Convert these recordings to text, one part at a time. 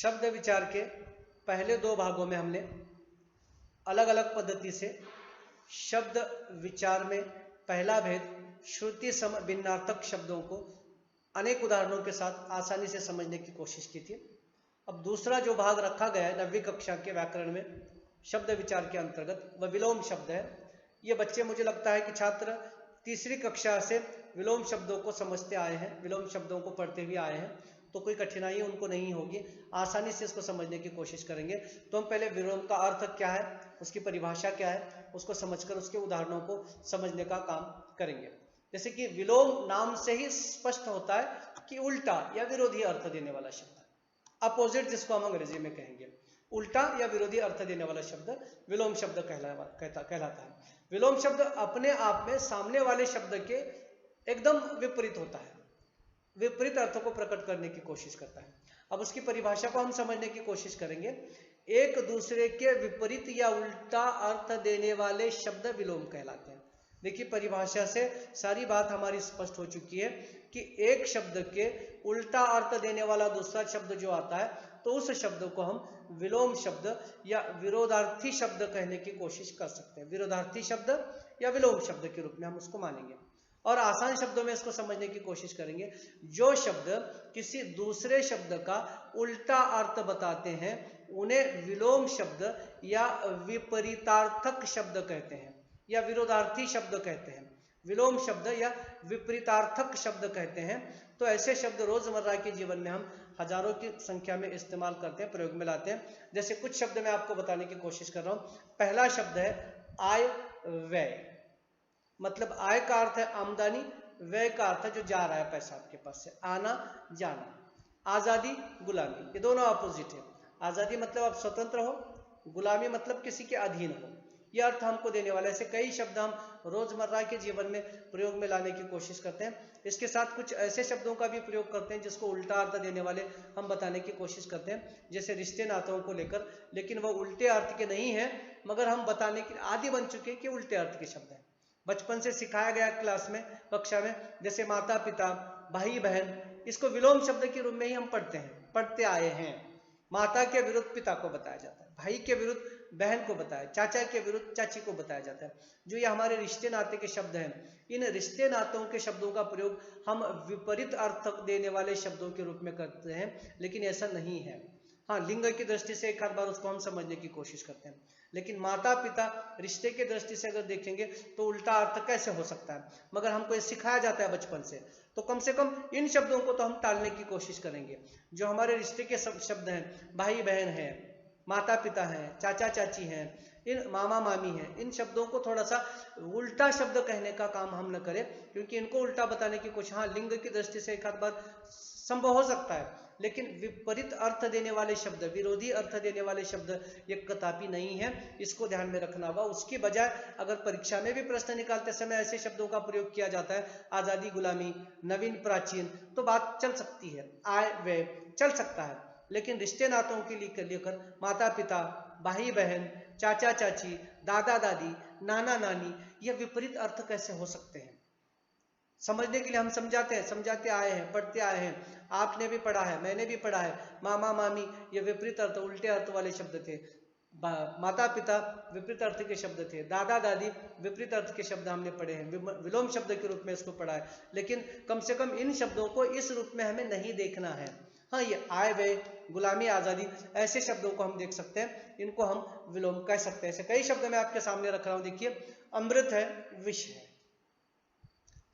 शब्द विचार के पहले दो भागों में हमने अलग अलग पद्धति से शब्द विचार में पहला भेद श्रुति सम भिन्नार्थक शब्दों को अनेक उदाहरणों के साथ आसानी से समझने की कोशिश की थी। अब दूसरा जो भाग रखा गया है 9वीं कक्षा के व्याकरण में शब्द विचार के अंतर्गत वह विलोम शब्द है। ये बच्चे मुझे लगता है कि छात्र तीसरी कक्षा से विलोम शब्दों को समझते आए हैं, विलोम शब्दों को पढ़ते हुए आए हैं, तो कोई कठिनाई उनको नहीं होगी, आसानी से इसको समझने की कोशिश करेंगे। तो हम पहले विलोम का अर्थ क्या है, उसकी परिभाषा क्या है, उसको समझकर उसके उदाहरणों को समझने का काम करेंगे। जैसे कि विलोम नाम से ही स्पष्ट होता है कि उल्टा या विरोधी अर्थ देने वाला शब्द, अपोजिट जिसको हम अंग्रेजी में कहेंगे, उल्टा या विरोधी अर्थ देने वाला शब्द विलोम शब्द कहलाता है। विलोम शब्द अपने आप में सामने वाले शब्द के एकदम विपरीत होता है, विपरीत अर्थों को प्रकट करने की कोशिश करता है। अब उसकी परिभाषा को हम समझने की कोशिश करेंगे। एक दूसरे के विपरीत या उल्टा अर्थ देने वाले शब्द विलोम कहलाते हैं। देखिए परिभाषा से सारी बात हमारी स्पष्ट हो चुकी है कि एक शब्द के उल्टा अर्थ देने वाला दूसरा शब्द जो आता है तो उस शब्द को हम विलोम शब्द या विरोधार्थी शब्द कहने की कोशिश कर सकते हैं। विरोधार्थी शब्द या विलोम शब्द के रूप में हम उसको मानेंगे और आसान शब्दों में इसको समझने की कोशिश करेंगे। जो शब्द किसी दूसरे शब्द का उल्टा अर्थ बताते हैं उन्हें विलोम शब्द या विपरीतार्थक शब्द कहते हैं या विरोधार्थी शब्द कहते हैं, विलोम शब्द या विपरीतार्थक शब्द कहते हैं। तो ऐसे शब्द रोजमर्रा के जीवन में हम हजारों की संख्या में इस्तेमाल करते हैं, प्रयोग में लाते हैं। जैसे कुछ शब्द मैं आपको बताने की कोशिश कर रहा हूं। पहला शब्द है आय व्यय, मतलब आय का अर्थ है आमदनी, व्यय का अर्थ है जो जा रहा है पैसा आपके पास से, आना जाना। आजादी गुलामी, ये दोनों अपोजिट है। आजादी मतलब आप स्वतंत्र हो, गुलामी मतलब किसी के अधीन हो, यह अर्थ हमको देने वाले ऐसे कई शब्द हम रोजमर्रा के जीवन में प्रयोग में लाने की कोशिश करते हैं। इसके साथ कुछ ऐसे शब्दों का भी प्रयोग करते हैं जिसको उल्टा अर्थ देने वाले हम बताने की कोशिश करते हैं, जैसे रिश्ते नातों को लेकर, लेकिन वह उल्टे अर्थ के नहीं है मगर हम बताने के आदी बन चुके हैं कि उल्टे अर्थ के शब्द हैं। बचपन से सिखाया गया क्लास में, कक्षा में, जैसे माता पिता, भाई बहन, इसको विलोम शब्द के रूप में ही हम पढ़ते आए हैं। माता के विरुद्ध पिता को बताया जाता है, भाई के विरुद्ध बहन को बताया, चाचा के विरुद्ध चाची को बताया जाता है। जो ये हमारे रिश्ते नाते के शब्द हैं, इन रिश्ते नातों के शब्दों का प्रयोग हम विपरीत अर्थ देने वाले शब्दों के रूप में करते हैं, लेकिन ऐसा नहीं है। हाँ, लिंग की दृष्टि से एक आध बार उसको हम समझने की कोशिश करते हैं, लेकिन माता पिता रिश्ते की दृष्टि से अगर देखेंगे तो उल्टा अर्थ कैसे हो सकता है, मगर हमको ये सिखाया जाता है बचपन से। तो कम से कम इन शब्दों को तो हम टालने की कोशिश करेंगे। जो हमारे रिश्ते के शब्द हैं, भाई बहन हैं, माता पिता हैं, चाचा चाची हैं, इन मामा मामी हैं, इन शब्दों को थोड़ा सा उल्टा शब्द कहने का काम हम न करें, क्योंकि इनको उल्टा बताने की कोशिश, हाँ लिंग की दृष्टि से एक आध बार संभव हो सकता है, लेकिन विपरीत अर्थ देने वाले शब्द, विरोधी अर्थ देने वाले शब्द ये कदापि नहीं है, इसको ध्यान में रखना होगा। उसकी बजाय अगर परीक्षा में भी प्रश्न निकालते समय ऐसे शब्दों का प्रयोग किया जाता है, आजादी गुलामी, नवीन प्राचीन, तो बात चल सकती है, आय व्यय चल सकता है, लेकिन रिश्ते नातों के लिए लेकर माता पिता, भाई बहन, चाचा चाची, दादा दादी, नाना नानी, यह विपरीत अर्थ कैसे हो सकते हैं, समझने के लिए हम समझाते आए हैं, पढ़ते आए हैं। आपने भी पढ़ा है, मैंने भी पढ़ा है। मामा मामी ये विपरीत अर्थ, उल्टे अर्थ वाले शब्द थे। माता पिता विपरीत अर्थ के शब्द थे। दादा दादी विपरीत अर्थ के शब्द हमने पढ़े हैं, विलोम शब्द के रूप में इसको पढ़ा है। लेकिन कम से कम इन शब्दों को इस रूप में हमें नहीं देखना है। हाँ, ये आय व्यय, गुलामी, आजादी, ऐसे शब्दों को हम देख सकते हैं, इनको हम विलोम कह सकते हैं। ऐसे कई शब्द मैं आपके सामने रख रहा हूं। देखिए, अमृत है, विष है,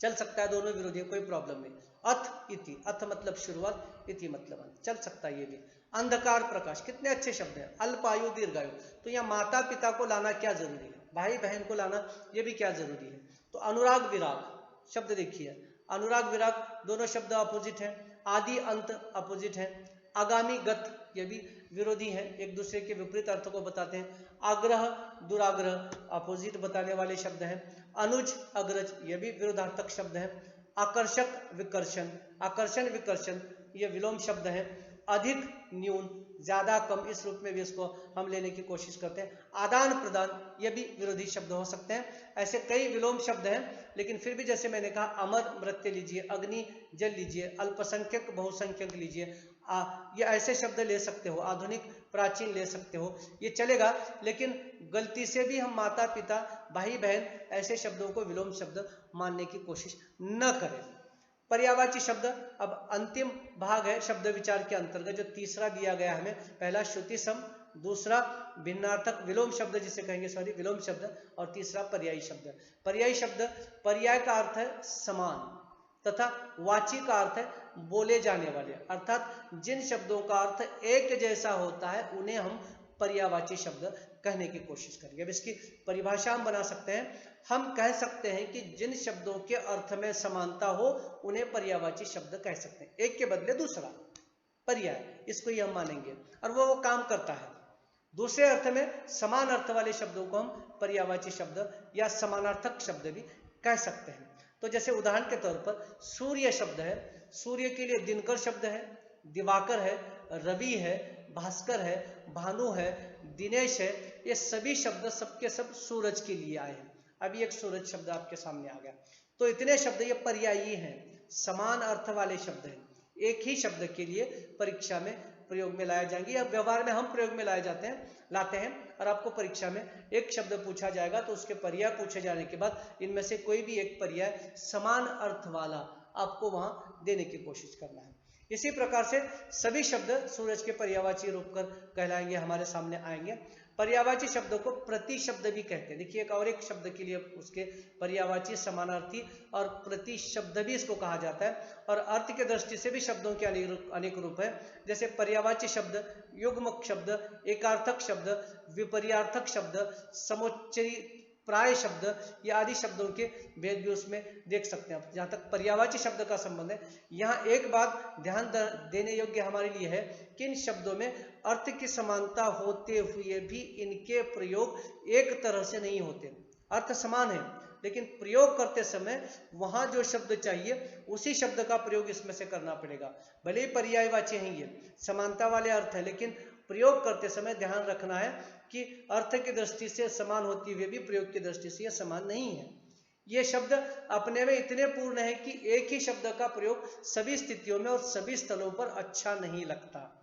चल सकता है, दोनों विरोधी है, कोई प्रॉब्लम नहीं। अथ इति, अथ मतलब शुरुआत, इति मतलब अंत, चल सकता है ये भी। अंधकार प्रकाश, कितने अच्छे शब्द हैं। अल्पायु दीर्घायु, तो यहाँ माता पिता को लाना क्या जरूरी है, भाई बहन को लाना ये भी क्या जरूरी है। तो अनुराग विराग शब्द देखिए, अनुराग विराग दोनों शब्द अपोजिट हैं। आदि अंत अपोजिट है। आगामी गत ये भी विरोधी है, एक दूसरे के विपरीत अर्थ को बताते हैं। आग्रह दुराग्रह अपोजिट बताने वाले शब्द हैं। अनुज अग्रज ये भी विरोधार्थक शब्द हैं। आकर्षक विकर्षण, आकर्षण विकर्षण ये विलोम शब्द हैं। अधिक न्यून, ज्यादा कम, इस रूप में भी इसको हम लेने की कोशिश करते हैं। आदान प्रदान ये भी विरोधी शब्द हो सकते हैं। ऐसे कई विलोम शब्द हैं, लेकिन फिर भी जैसे मैंने कहा, अमर मृत्य लीजिए, अग्नि जल लीजिए, अल्पसंख्यक बहुसंख्यक लीजिए, ये ऐसे शब्द ले सकते हो, आधुनिक प्राचीन ले सकते हो, ये चलेगा। लेकिन गलती से भी हम माता पिता भाई बहन ऐसे शब्दों को विलोम शब्द मानने की कोशिश न करें। पर्यायवाची शब्द अब अंतिम भाग है शब्द विचार के अंतर्गत, जो तीसरा दिया गया हमें। पहला श्रुति सम, दूसरा भिन्नार्थक विलोम शब्द जिसे कहेंगे, सॉरी विलोम शब्द, और तीसरा पर्यायी शब्द। पर्यायी शब्द, पर्याय का अर्थ है समान तथा वाची का अर्थ है बोले जाने वाले, अर्थात जिन शब्दों का अर्थ एक जैसा होता है उन्हें हम पर्यायवाची शब्द कहने की कोशिश करेंगे। अब इसकी परिभाषा हम बना सकते हैं। हम कह सकते हैं कि जिन शब्दों के अर्थ में समानता हो उन्हें पर्यायवाची शब्द कह सकते हैं। एक के बदले दूसरा पर्याय, इसको ही हम मानेंगे और वो काम करता है। दूसरे अर्थ में समान अर्थ वाले शब्दों को हम पर्यायवाची शब्द या समानार्थक शब्द भी कह सकते हैं। तो जैसे उदाहरण के तौर पर सूर्य शब्द है, सूर्य के लिए दिनकर शब्द है, दिवाकर है, रवि है, भास्कर है, भानु है, दिनेश है। ये सभी शब्द सबके सब सूरज के लिए आए हैं। अभी एक सूरज शब्द आपके सामने आ गया। तो इतने शब्द ये पर्यायी हैं, समान अर्थ वाले शब्द हैं, एक ही शब्द के लिए परीक्षा में प्रयोग में लाए जाएंगे या व्यवहार में हम प्रयोग में लाते हैं। और आपको परीक्षा में एक शब्द पूछा जाएगा तो उसके पर्याय पूछे जाने के बाद इनमें से कोई भी एक पर्याय समान अर्थ वाला आपको वहां देने की कोशिश करना है। इसी प्रकार से सभी शब्द सूरज के पर्यायवाची रूप कर कहलाएंगे, हमारे सामने आएंगे। पर्यायवाची शब्दों को प्रति शब्द भी कहते हैं। देखिए, एक शब्द के लिए उसके पर्यायवाची, समानार्थी और प्रति शब्द भी इसको कहा जाता है। और अर्थ के दृष्टि से भी शब्दों के अनेक रूप है। जैसे पर्यायवाची शब्द, युग्मक शब्द, एकार्थक शब्द, विपर्यार्थक शब्द, समुच्चयी प्राय शब्द, ये आदि शब्दों के भेद भी उसमें देख सकते हैं। जहां तक पर्यायवाची शब्द का संबंध है, यहाँ एक बात ध्यान देने योग्य हमारे लिए है कि इन शब्दों में अर्थ की समानता होते हुए भी इनके प्रयोग एक तरह से नहीं होते। अर्थ समान है लेकिन प्रयोग करते समय वहां जो शब्द चाहिए उसी शब्द का प्रयोग इसमें से करना पड़ेगा। भले ही पर्यायवाची हैं, ये समानता वाले अर्थ है, लेकिन प्रयोग करते समय ध्यान रखना है कि अर्थ की दृष्टि से समान होती हुए भी प्रयोग की दृष्टि से यह समान नहीं है। ये शब्द अपने में इतने पूर्ण है कि एक ही शब्द का प्रयोग सभी स्थितियों में और सभी स्थलों पर अच्छा नहीं लगता।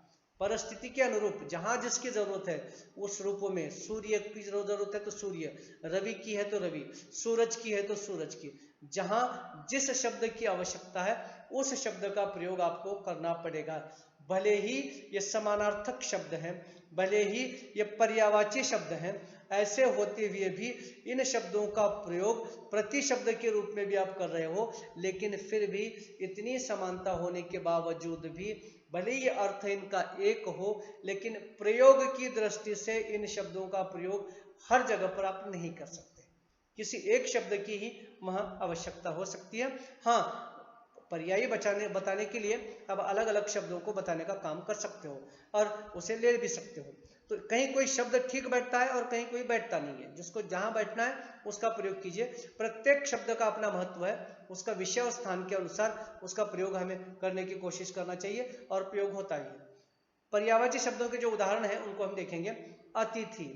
परिस्थिति के अनुरूप जहां जिसकी जरूरत है उस रूपों में, सूर्य की जरूरत है तो सूर्य, रवि की है तो रवि, सूरज की है तो सूरज की, जहां जिस शब्द की आवश्यकता है उस शब्द का प्रयोग आपको करना पड़ेगा। भले ही ये समानार्थक शब्द हैं, भले ही ये पर्यायवाची शब्द हैं, ऐसे होते हुए भी इन शब्दों का प्रयोग प्रति शब्द के रूप में भी आप कर रहे हो, लेकिन फिर भी इतनी समानता होने के बावजूद भी भले ही अर्थ इनका एक हो, लेकिन प्रयोग की दृष्टि से इन शब्दों का प्रयोग हर जगह पर आप नहीं कर सकते। किसी एक शब्द की ही वहां आवश्यकता हो सकती है। हाँ, पर्यायी बताने के लिए अब अलग अलग शब्दों को बताने का काम कर सकते हो और उसे ले भी सकते हो। तो कहीं कोई शब्द ठीक बैठता है और कहीं कोई बैठता नहीं है। जिसको जहां बैठना है उसका प्रयोग कीजिए। प्रत्येक शब्द का अपना महत्व है, उसका विषय और स्थान के अनुसार उसका प्रयोग हमें करने की कोशिश करना चाहिए और प्रयोग होता ही है। पर्यायवाची शब्दों के जो उदाहरण हैं उनको हम देखेंगे। अतिथि,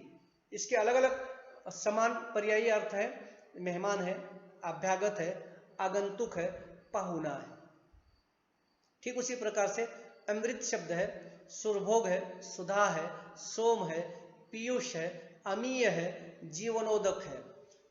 इसके अलग अलग समान पर्यायी अर्थ है। मेहमान है, अभ्यागत है, आगंतुक है, पाहुना है। ठीक उसी प्रकार से अमृत शब्द है, सुरभोग है, सुधा है, सोम है, पीयूष है, अमीय है, जीवनोदक है।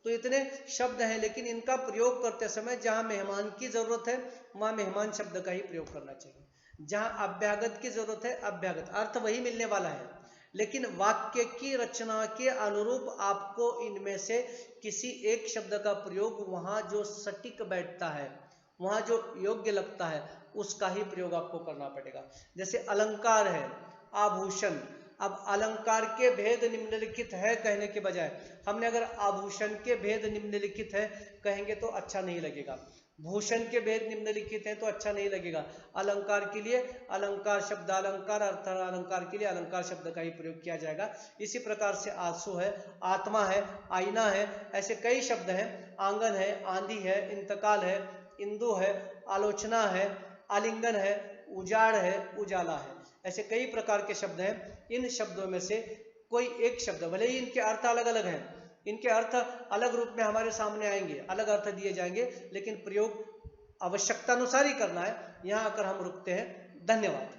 तो इतने शब्द हैं, लेकिन इनका प्रयोग करते समय जहां मेहमान की जरूरत है वहां मेहमान शब्द का ही प्रयोग करना चाहिए। जहां अभ्यागत की जरूरत है अभ्यागत, अर्थ वही मिलने वाला है, लेकिन वाक्य की रचना के अनुरूप आपको इनमें से किसी एक शब्द का प्रयोग वहां जो सटीक बैठता है, वहां जो योग्य लगता है उसका ही प्रयोग आपको करना पड़ेगा। जैसे अलंकार है, आभूषण। अब अलंकार के भेद निम्नलिखित है कहने के बजाय हमने अगर आभूषण के भेद निम्नलिखित है कहेंगे तो अच्छा नहीं लगेगा, भूषण के भेद निम्नलिखित है तो अच्छा नहीं लगेगा। अलंकार के लिए अलंकार शब्द, अलंकार अर्थ अलंकार के लिए अलंकार शब्द का ही प्रयोग किया जाएगा। इसी प्रकार से आंसू है, आत्मा है, आईना है, ऐसे कई शब्द हैं। आंगन है, आंधी है, इंतकाल है, इंदु है, आलोचना है, आलिंगन है, उजाड़ है, उजाला है। ऐसे कई प्रकार के शब्द हैं। इन शब्दों में से कोई एक शब्द, भले ही इनके अर्थ अलग अलग हैं, इनके अर्थ अलग रूप में हमारे सामने आएंगे, अलग अर्थ दिए जाएंगे, लेकिन प्रयोग आवश्यकता अनुसार ही करना है। यहां आकर हम रुकते हैं। धन्यवाद।